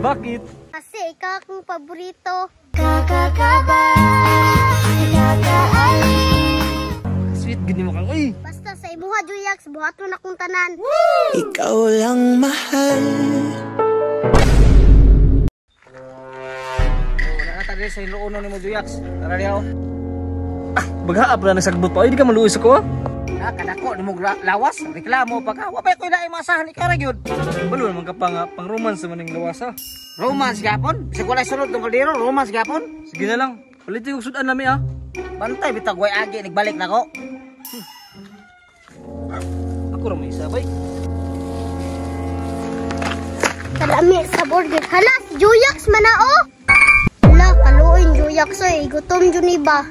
Bakit? Kasi ikaw akong paborito. Sweet gini mo kang. Uy! Basta sa imuha, Juyax, buhat mo na kong tanan. Ikaw lang mahal. Wala na tayo sa iluuno ni mo, Juyax. Tara niya ako. Baghaap na nasagbot pa. Ay, di ka maluis ako, ha? Kadako ni mo lawas, reklamo pa ka. Wapay ko na masahan ni Kara gyud. Balo naman ka pa nga, pang romance naman yung lawas, ha? Romance gapon? Bisag walay sulod tong kaldero, romance gapon? Sige na lang. Palit yung sudan namin, ha? Bantay bitag way agi nagbalik nako. Ako ra may sabay. Kalami sa burger. Hala, si Juyax manao. Hala, kaluin Juyax oy. Gutom jud ni ba?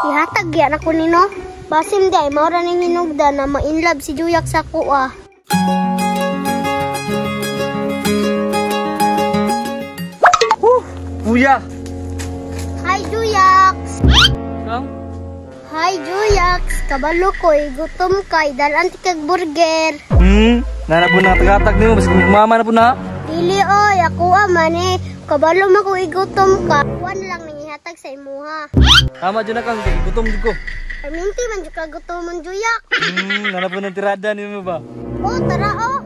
Ihatag yan ako nino. Basim di ay maura ning hinugda na ma-inlove si Juyax sa kuha. Kuya! Hi Juyax. Kang? Hi Juyax. Kabalo ko gutom kay dalan ti kag burger. Nana po na tagatag nimo. Basta mama na po na. Dili oy, ako man eh. Kabalo man ko igutom ka. Wan lang nangihatag sa imuha. Tama dyan na kang. Gutom din ko. Ay minti man jud ka gutomon Juyax. Nana po ng tirada nimo ba? Oh, tara oh.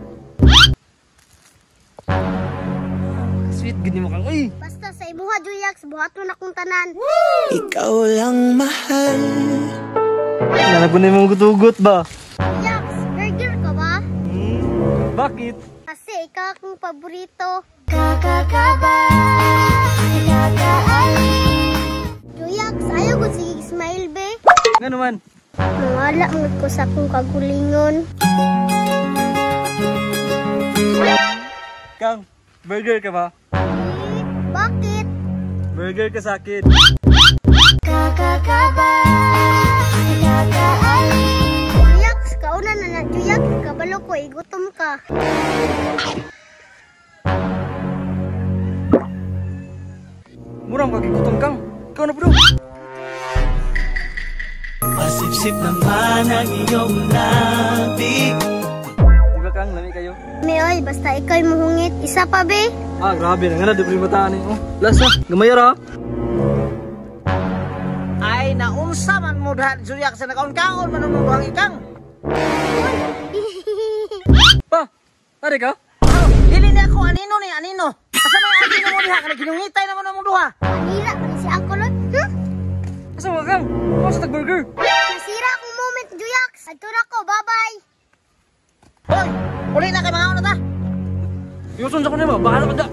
Sweet gini mo kang. Uy! Basta sa imuha Juyax, buhat mo na kong tanan. Ikaw lang mahal. Nana po na yung gutugot ba? Juyax, burger ka ba? Bakit? Kasi ikaw akong paborito. Juyax, ayaw ko sige smile be. Nga naman. Mawala mo ko sa akong kagulingon. Kang, burger ka ba? Bakit? Burger ka sa akin. Juyax, kauna na na Juyax. Kabalo ko, gutom ka. Murang kagigutom kang. Ikaw na po doon. Pasip-sip naman ang iyong labi. Di ba kang, lami kayo? Meoy, basta ikaw'y muhungit. Isa pa be? Grabe na nga na. Di pa mataan eh. Oh, last na. Gamayar ha. Ay naunsa man mo dahat Juyax sa nakaon-kaon man mo duhang ikang. Pa, tari ka? Oh, dili ni ako anino ni anino. Asa may anino mo diha kana ginungitay naman mo duha. Manira, man si ako nun. Huh? Asa mo kang? Ako sa tag-burger. Nasira akong moment, Juyax. Adto na ko, bye-bye. Hoy, uli na kay mga una ta. Yusun sa ko na ba? Bahala ka da.